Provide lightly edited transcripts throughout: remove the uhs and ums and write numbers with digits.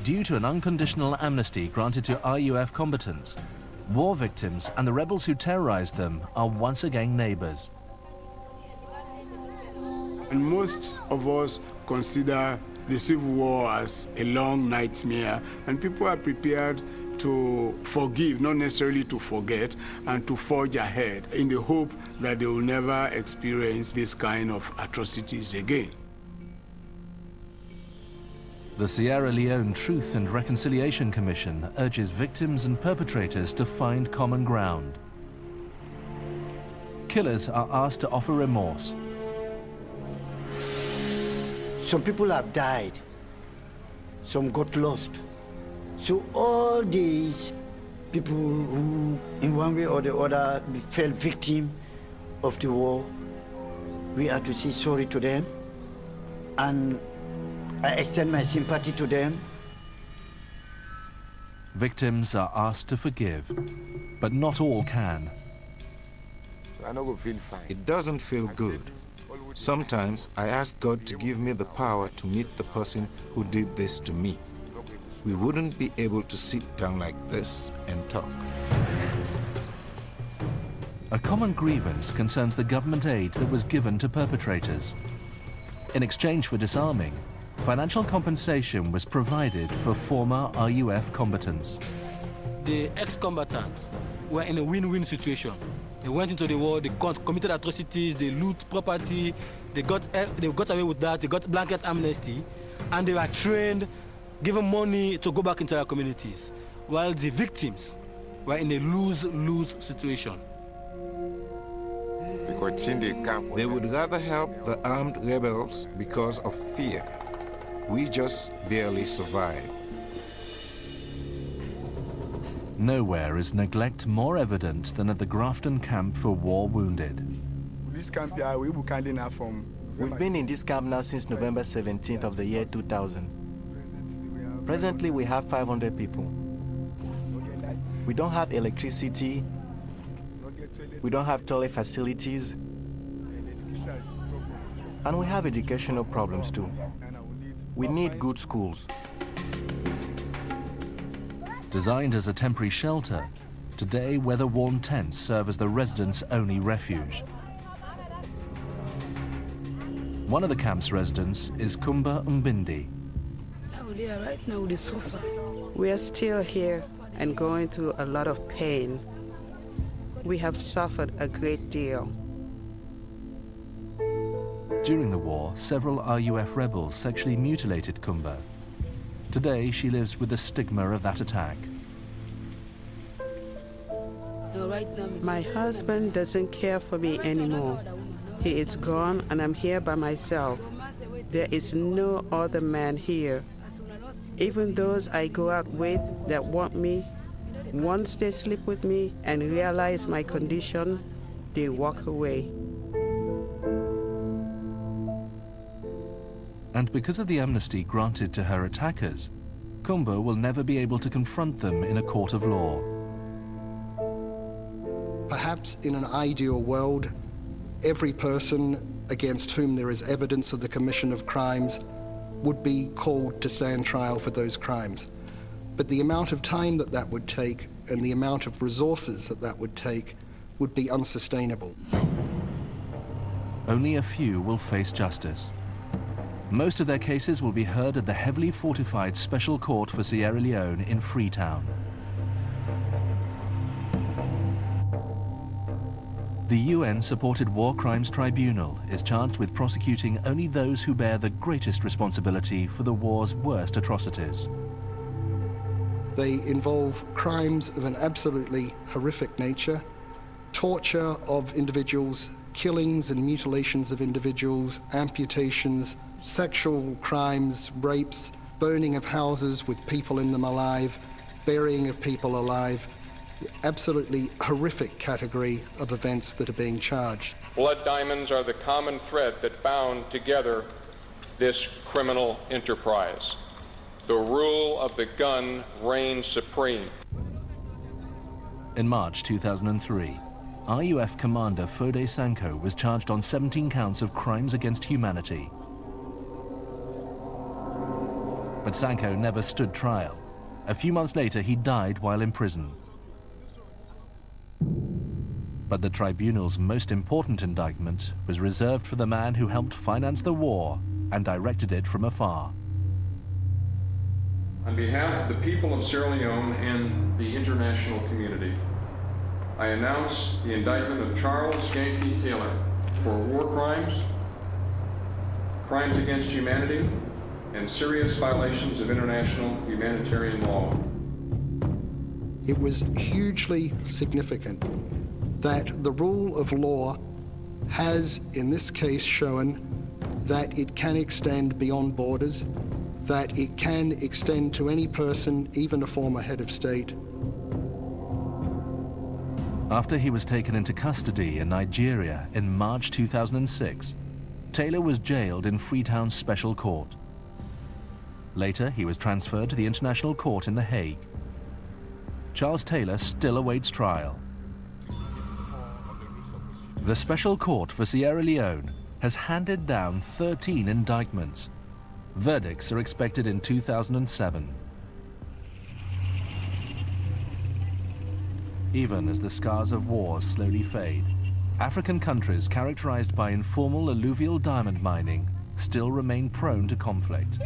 Due to an unconditional amnesty granted to RUF combatants, war victims and the rebels who terrorized them are once again neighbors. And most of us consider the Civil War as a long nightmare, and people are prepared to forgive, not necessarily to forget, and to forge ahead in the hope that they will never experience this kind of atrocities again. The Sierra Leone Truth and Reconciliation Commission urges victims and perpetrators to find common ground. Killers are asked to offer remorse. Some people have died. Some got lost. So all these people who, in one way or the other, fell victim of the war, we are to say sorry to them, and I extend my sympathy to them. Victims are asked to forgive, but not all can. It doesn't feel good. Sometimes I ask God to give me the power to meet the person who did this to me. We wouldn't be able to sit down like this and talk. A common grievance concerns the government aid that was given to perpetrators. In exchange for disarming, financial compensation was provided for former RUF combatants. The ex-combatants were in a win-win situation. They went into the war, they committed atrocities, they loot property, they got away with that, they got blanket amnesty, and they were trained, given money to go back into their communities, while the victims were in a lose-lose situation. They would rather help the armed rebels because of fear. We just barely survived. Nowhere is neglect more evident than at the Grafton camp for war wounded. We've been in this camp now since November 17th of the year 2000. Presently, we have 500 people. We don't have electricity. We don't have toilet facilities. And we have educational problems too. We need good schools. Designed as a temporary shelter, today weather-worn tents serve as the residents' only refuge. One of the camp's residents is Kumba Mbindi. Right now, the sofa. We are still here and going through a lot of pain. We have suffered a great deal. During the war, several RUF rebels sexually mutilated Kumba. Today, she lives with the stigma of that attack. My husband doesn't care for me anymore. He is gone and I'm here by myself. There is no other man here. Even those I go out with that want me, once they sleep with me and realize my condition, they walk away. And because of the amnesty granted to her attackers, Kumba will never be able to confront them in a court of law. Perhaps in an ideal world, every person against whom there is evidence of the commission of crimes would be called to stand trial for those crimes. But the amount of time that that would take and the amount of resources that that would take would be unsustainable. Only a few will face justice. Most of their cases will be heard at the heavily fortified Special Court for Sierra Leone in Freetown. The UN-supported War Crimes Tribunal is charged with prosecuting only those who bear the greatest responsibility for the war's worst atrocities. They involve crimes of an absolutely horrific nature, torture of individuals, killings and mutilations of individuals, amputations, sexual crimes, rapes, burning of houses with people in them alive, burying of people alive, the absolutely horrific category of events that are being charged. Blood diamonds are the common thread that bound together this criminal enterprise. The rule of the gun reigns supreme. In March 2003, RUF commander Fode Sanko was charged on 17 counts of crimes against humanity. But Sanko never stood trial. A few months later, he died while in prison. But the tribunal's most important indictment was reserved for the man who helped finance the war and directed it from afar. On behalf of the people of Sierra Leone and the international community, I announce the indictment of Charles Yankee Taylor for war crimes, crimes against humanity, and serious violations of international humanitarian law. It was hugely significant that the rule of law has, in this case, shown that it can extend beyond borders, that it can extend to any person, even a former head of state. After he was taken into custody in Nigeria in March 2006, Taylor was jailed in Freetown's Special Court. Later, he was transferred to the International Court in The Hague. Charles Taylor still awaits trial. The Special Court for Sierra Leone has handed down 13 indictments. Verdicts are expected in 2007. Even as the scars of war slowly fade, African countries characterized by informal alluvial diamond mining still remain prone to conflict.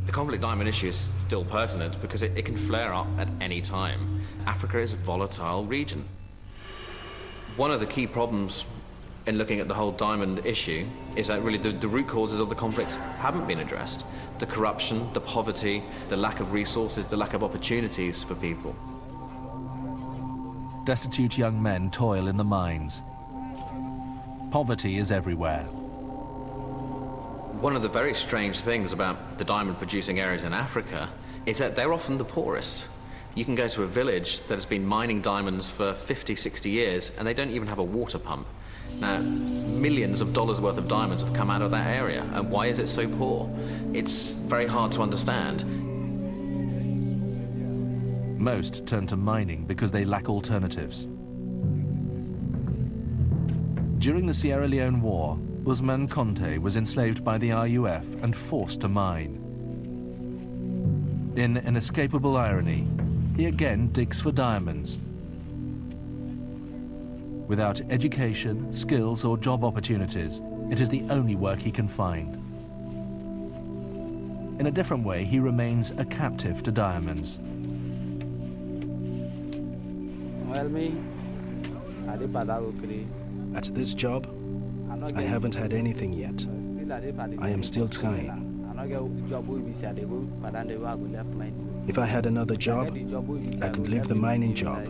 The conflict diamond issue is still pertinent because it can flare up at any time. Africa is a volatile region. One of the key problems in looking at the whole diamond issue is that really the root causes of the conflicts haven't been addressed. The corruption, the poverty, the lack of resources, the lack of opportunities for people. Destitute young men toil in the mines. Poverty is everywhere. One of the very strange things about the diamond producing areas in Africa is that they're often the poorest. You can go to a village that has been mining diamonds for 50, 60 years and they don't even have a water pump. Now, millions of dollars worth of diamonds have come out of that area, and why is it so poor? It's very hard to understand. Most turn to mining because they lack alternatives. During the Sierra Leone War, Usman Conte was enslaved by the RUF and forced to mine. In an inescapable irony, he again digs for diamonds. Without education, skills, or job opportunities, it is the only work he can find. In a different way, he remains a captive to diamonds. At this job, I haven't had anything yet. I am still trying. If I had another job, I could leave the mining job.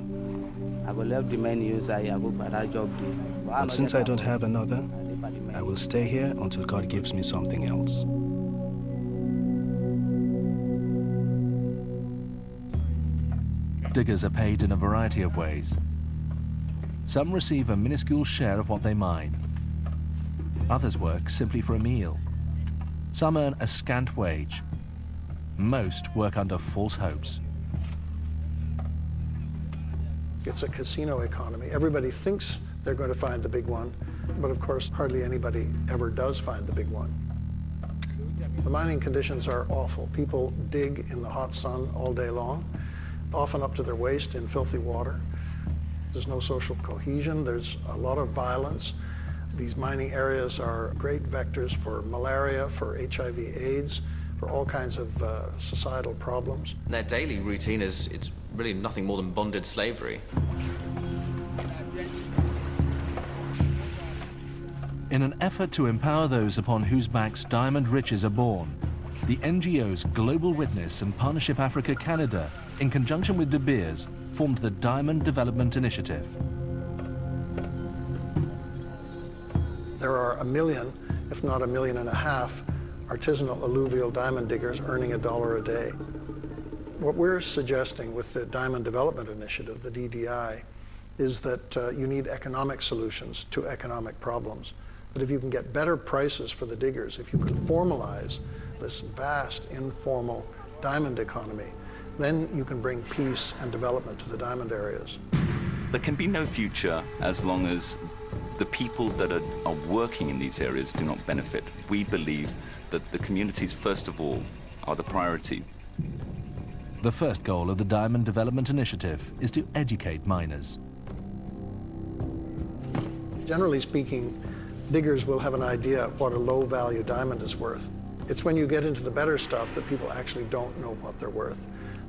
But since I don't have another, I will stay here until God gives me something else. Diggers are paid in a variety of ways. Some receive a minuscule share of what they mine. Others work simply for a meal. Some earn a scant wage. Most work under false hopes. It's a casino economy. Everybody thinks they're going to find the big one, but of course, hardly anybody ever does find the big one. The mining conditions are awful. People dig in the hot sun all day long, often up to their waist in filthy water. There's no social cohesion. There's a lot of violence. These mining areas are great vectors for malaria, for HIV/AIDS, for all kinds of societal problems. Their daily routine is it's really nothing more than bonded slavery. In an effort to empower those upon whose backs diamond riches are born, the NGOs Global Witness and Partnership Africa Canada, in conjunction with De Beers, formed the Diamond Development Initiative. There are 1 million, if not 1.5 million, artisanal alluvial diamond diggers earning $1 a day. What we're suggesting with the Diamond Development Initiative, the DDI, is that you need economic solutions to economic problems. That if you can get better prices for the diggers, if you can formalize this vast informal diamond economy, then you can bring peace and development to the diamond areas. There can be no future as long as the people that are working in these areas do not benefit. We believe that the communities, first of all, are the priority. The first goal of the Diamond Development Initiative is to educate miners. Generally speaking, diggers will have an idea of what a low-value diamond is worth. It's when you get into the better stuff that people actually don't know what they're worth.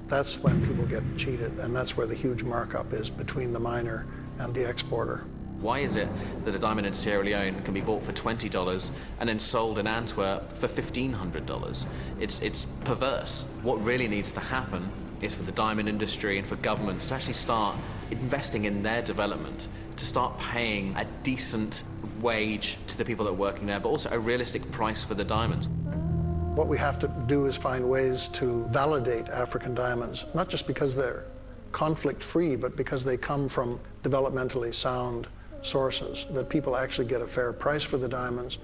That's when people get cheated, and that's where the huge markup is between the miner and the exporter. Why is it that a diamond in Sierra Leone can be bought for $20 and then sold in Antwerp for $1,500? It's perverse. What really needs to happen is for the diamond industry and for governments to actually start investing in their development, to start paying a decent wage to the people that are working there, but also a realistic price for the diamonds. What we have to do is find ways to validate African diamonds, not just because they're conflict-free, but because they come from developmentally sound sources, that people actually get a fair price for the diamonds,